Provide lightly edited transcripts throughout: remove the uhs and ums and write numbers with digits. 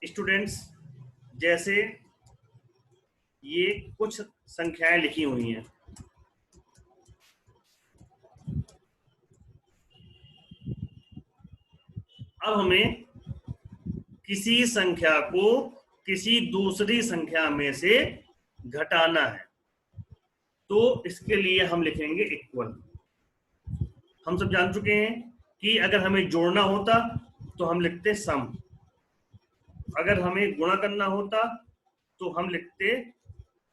Students, जैसे ये कुछ संख्याएं लिखी हुई हैं, अब हमें किसी संख्या को किसी दूसरी संख्या में से घटाना है, तो इसके लिए हम लिखेंगे इक्वल। हम सब जान चुके हैं कि अगर हमें जोड़ना होता तो हम लिखते सम, अगर हमें गुणा करना होता तो हम लिखते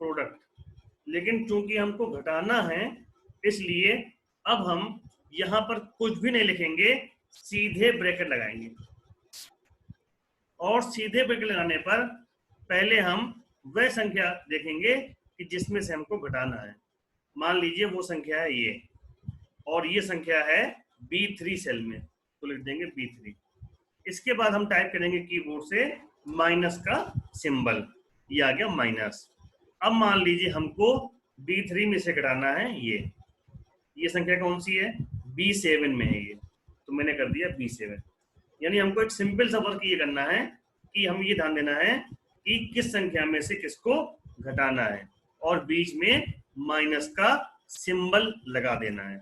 प्रोडक्ट, लेकिन चूंकि हमको घटाना है इसलिए अब हम यहां पर कुछ भी नहीं लिखेंगे, सीधे ब्रैकेट लगाएंगे। और सीधे ब्रैकेट लगाने पर पहले हम वह संख्या देखेंगे कि जिसमें से हमको घटाना है। मान लीजिए वो संख्या है ये, और ये संख्या है B3 सेल में, तो लिख देंगे B3। इसके बाद हम टाइप करेंगे कीबोर्ड से माइनस का सिंबल, ये आ गया माइनस। अब मान लीजिए हमको B3 में से घटाना है ये संख्या कौन सी है, B7 में है ये, तो मैंने कर दिया B7। यानी हमको एक सिंपल सा वर्क ये करना है कि हम ये ध्यान देना है कि किस संख्या में से किसको घटाना है और बीच में माइनस का सिंबल लगा देना है।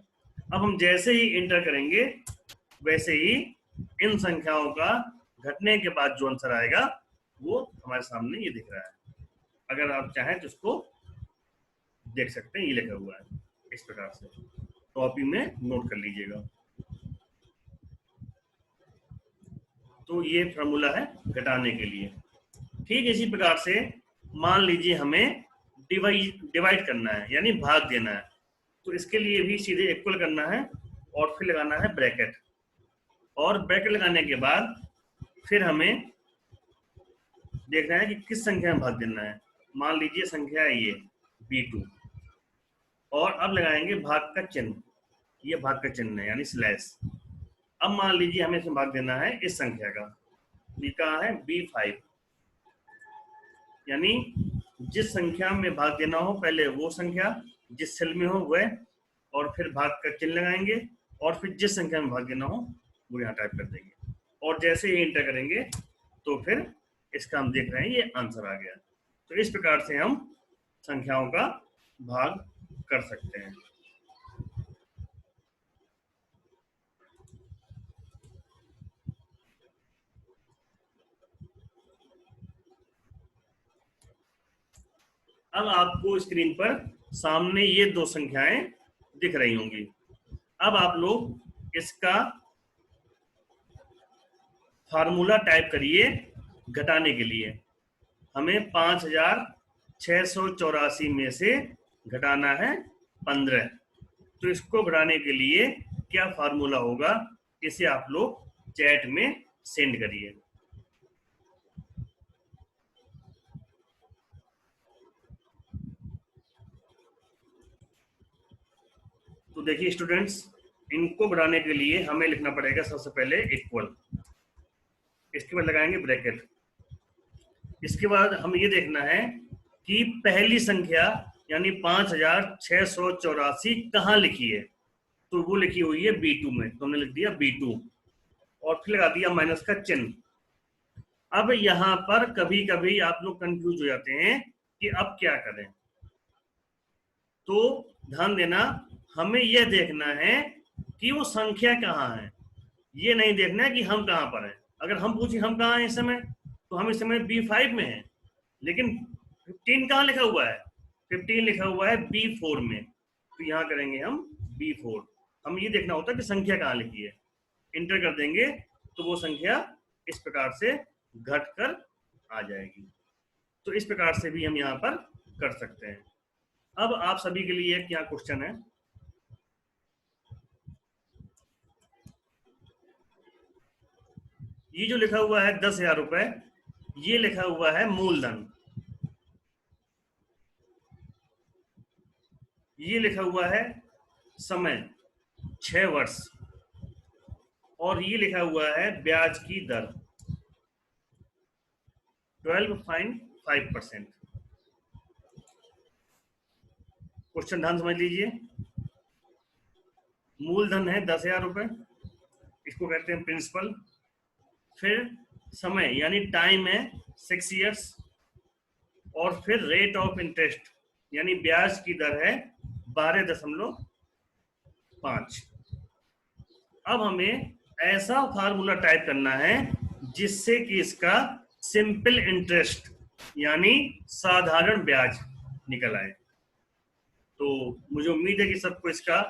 अब हम जैसे ही इंटर करेंगे वैसे ही इन संख्याओं का घटने के बाद जो आंसर आएगा वो हमारे सामने ये दिख रहा है। अगर आप चाहें तो इसको देख सकते हैं, ये लिखा हुआ है इस प्रकार से, कॉपी में नोट कर लीजिएगा। तो ये फॉर्मूला है घटाने के लिए। ठीक इसी प्रकार से मान लीजिए हमें डिवाइड करना है, यानी भाग देना है, तो इसके लिए भी सीधे इक्वल करना है और फिर लगाना है ब्रैकेट, और ब्रैकेट लगाने के बाद फिर हमें देखना है कि किस संख्या में भाग देना है। मान लीजिए संख्या है ये B2, और अब लगाएंगे भाग का चिन्ह, ये भाग का चिन्ह है यानी स्लैश। अब मान लीजिए हमें इसमें भाग देना है इस संख्या का, ये कहाँ है B5, यानी जिस संख्या में भाग देना हो पहले वो संख्या जिस सेल में हो वह, और फिर भाग का चिन्ह लगाएंगे और फिर जिस संख्या में भाग देना हो वो यहाँ टाइप कर देंगे, और जैसे ही इंटर करेंगे तो फिर इसका हम देख रहे हैं ये आंसर आ गया। तो इस प्रकार से हम संख्याओं का भाग कर सकते हैं। अब आपको स्क्रीन पर सामने ये दो संख्याएं दिख रही होंगी। अब आप लोग इसका फार्मूला टाइप करिए घटाने के लिए। हमें 5684 में से घटाना है 15, तो इसको घटाने के लिए क्या फार्मूला होगा, इसे आप लोग चैट में सेंड करिए। तो देखिए स्टूडेंट्स, इनको बढ़ाने के लिए हमें लिखना पड़ेगा सबसे पहले इक्वल, इसके बाद लगाएंगे ब्रैकेट। इसके बाद हम ये देखना है कि पहली संख्या यानी 5684 कहाँ लिखी है, तो वो लिखी हुई है B2 में, तो हमने लिख दिया B2 और फिर लगा दिया माइनस का चिन्ह। अब यहाँ पर कभी कभी आप लोग कंफ्यूज हो जाते हैं कि अब क्या करें, तो ध्यान देना, हमें यह देखना है कि वो संख्या कहाँ है, ये नहीं देखना है कि हम कहाँ पर हैं। अगर हम पूछें हम कहाँ हैं इस समय, तो हम इस समय B5 में हैं, लेकिन 15 कहाँ लिखा हुआ है, 15 लिखा हुआ है B4 में, तो यहाँ करेंगे हम B4। हम ये देखना होता है कि संख्या कहाँ लिखी है, इंटर कर देंगे तो वो संख्या इस प्रकार से घट कर आ जाएगी। तो इस प्रकार से भी हम यहाँ पर कर सकते हैं। अब आप सभी के लिए क्या क्वेश्चन है, ये जो लिखा हुआ है 10,000 रुपए, ये लिखा हुआ है मूलधन, ये लिखा हुआ है समय 6 वर्ष, और ये लिखा हुआ है ब्याज की दर 12.5%। क्वेश्चन ध्यान समझ लीजिए। मूलधन है 10,000 रुपए, इसको कहते हैं प्रिंसिपल, फिर समय यानी टाइम है 6 ईयर्स, और फिर रेट ऑफ इंटरेस्ट यानी ब्याज की दर है 12.5। अब हमें ऐसा फार्मूला टाइप करना है जिससे कि इसका सिंपल इंटरेस्ट यानी साधारण ब्याज निकल आए। तो मुझे उम्मीद है कि सबको इसका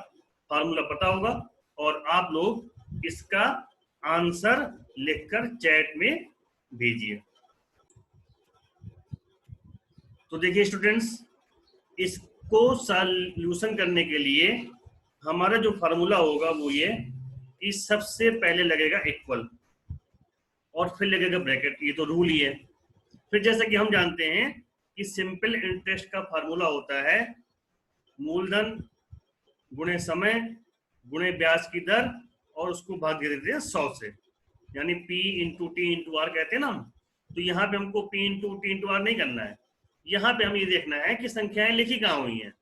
फार्मूला पता होगा और आप लोग इसका आंसर लिखकर चैट में भेजिए। तो देखिए स्टूडेंट्स, इसको सॉल्यूशन करने के लिए हमारा जो फार्मूला होगा वो ये कि सबसे पहले लगेगा इक्वल और फिर लगेगा ब्रैकेट, ये तो रूल ही है। फिर जैसा कि हम जानते हैं कि सिंपल इंटरेस्ट का फार्मूला होता है मूलधन गुणे समय गुणे ब्याज की दर और उसको भाग दे देते हैं 100 से, यानी P into T into R कहते हैं ना। तो यहाँ पे हमको P into T into R नहीं करना है, यहाँ पे हम ये देखना है कि संख्याएं लिखी कहाँ हुई हैं।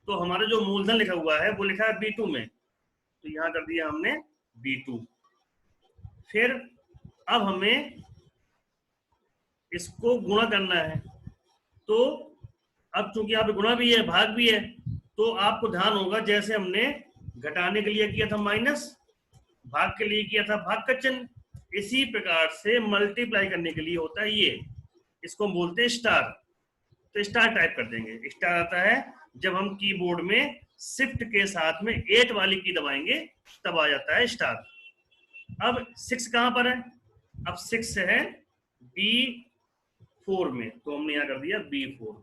तो हमारा जो मूलधन लिखा हुआ है वो लिखा है B2 में, तो यहाँ कर दिया हमने B2। फिर अब हमें इसको गुणा करना है, तो अब चूंकि यहाँ पे गुणा भी है भाग भी है, तो आपको ध्यान होगा जैसे हमने घटाने के लिए किया था माइनस, भाग के लिए किया था भाग का चिन्ह, इसी प्रकार से मल्टीप्लाई करने के लिए होता है ये, इसको हम बोलते हैं स्टार। तो स्टार टाइप कर देंगे। स्टार आता है जब हम कीबोर्ड में शिफ्ट के साथ में 8 वाली की दबाएंगे तब आ जाता है स्टार। अब 6 कहां पर है? अब 6 है B4 में, तो हमने यहां कर दिया B4।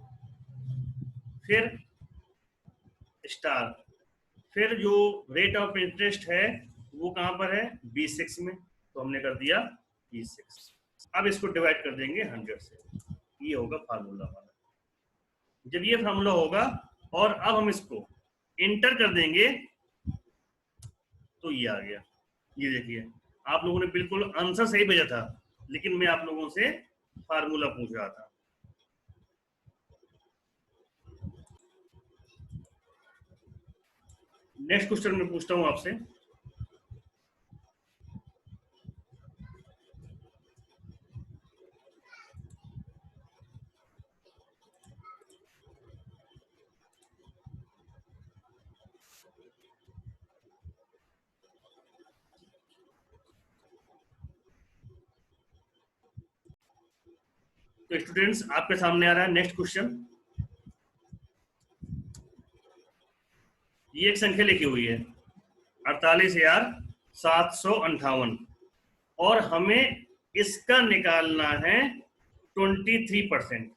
फिर स्टार, फिर जो रेट ऑफ इंटरेस्ट है वो कहां पर है? B6 में, तो हमने कर दिया B6। अब इसको डिवाइड कर देंगे 100 से, ये होगा फार्मूला हमारा। जब ये फार्मूला होगा और अब हम इसको इंटर कर देंगे तो ये आ गया। ये देखिए आप लोगों ने बिल्कुल आंसर सही भेजा था, लेकिन मैं आप लोगों से फार्मूला पूछ रहा था। नेक्स्ट क्वेश्चन मैं पूछता हूं आपसे। तो स्टूडेंट्स आपके सामने आ रहा है नेक्स्ट क्वेश्चन। ये एक संख्या लिखी हुई है 48,758 और हमें इसका निकालना है 23%।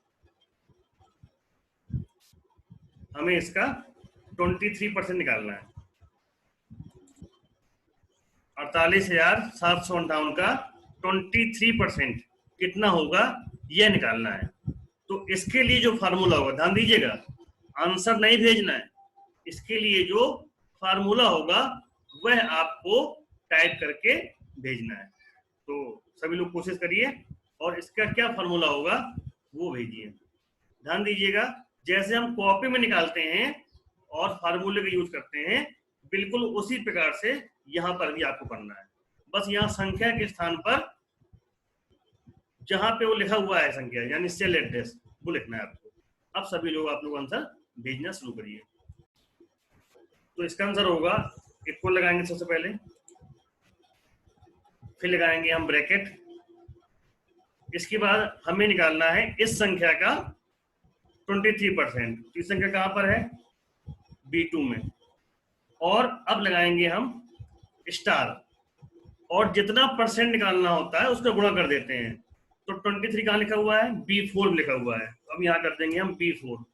हमें इसका 23% निकालना है। 48,758 का 23% कितना होगा यह निकालना है। तो इसके लिए जो फार्मूला होगा, ध्यान दीजिएगा, आंसर नहीं भेजना है, इसके लिए जो फार्मूला होगा वह आपको टाइप करके भेजना है। तो सभी लोग कोशिश करिए और इसका क्या फार्मूला होगा वो भेजिए। ध्यान दीजिएगा, जैसे हम कॉपी में निकालते हैं और फार्मूले का यूज करते हैं, बिल्कुल उसी प्रकार से यहां पर भी आपको करना है। बस यहाँ संख्या के स्थान पर जहां पे वो लिखा हुआ है संख्या यानी सेल एड्रेस, वो लिखना है आपको। अब सभी लोग आप लोग आंसर भेजना शुरू करिए। तो इसका आंसर होगा, इक्वल लगाएंगे सबसे पहले, फिर लगाएंगे हम ब्रैकेट। इसके बाद हमें निकालना है इस संख्या का 23%। इस संख्या कहां पर है? B2 में। और अब लगाएंगे हम स्टार, और जितना परसेंट निकालना होता है उसका गुणा कर देते हैं। तो 23 कहां लिखा हुआ है? B4 लिखा हुआ है। अब यहां कर देंगे हम B4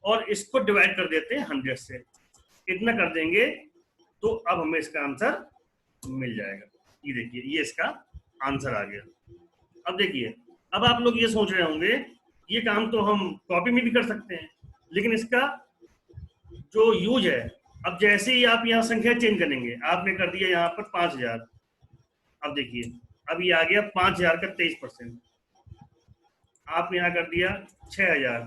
और इसको डिवाइड कर देते हैं 100 से। इतना कर देंगे तो अब हमें इसका आंसर मिल जाएगा। ये देखिए, ये इसका आंसर आ गया। अब देखिए, अब आप लोग ये सोच रहे होंगे ये काम तो हम कॉपी में भी कर सकते हैं, लेकिन इसका जो यूज है, अब जैसे ही आप यहाँ संख्या चेंज करेंगे, आपने कर दिया यहाँ पर 5000। अब देखिए, अब ये आ गया 5000 का 23%। आपने यहाँ कर दिया 6000,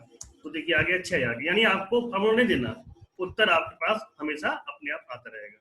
तो देखिए आ गया 6000। यानी आपको फॉर्मूला नहीं देना, उत्तर आपके पास हमेशा अपने आप आता रहेगा।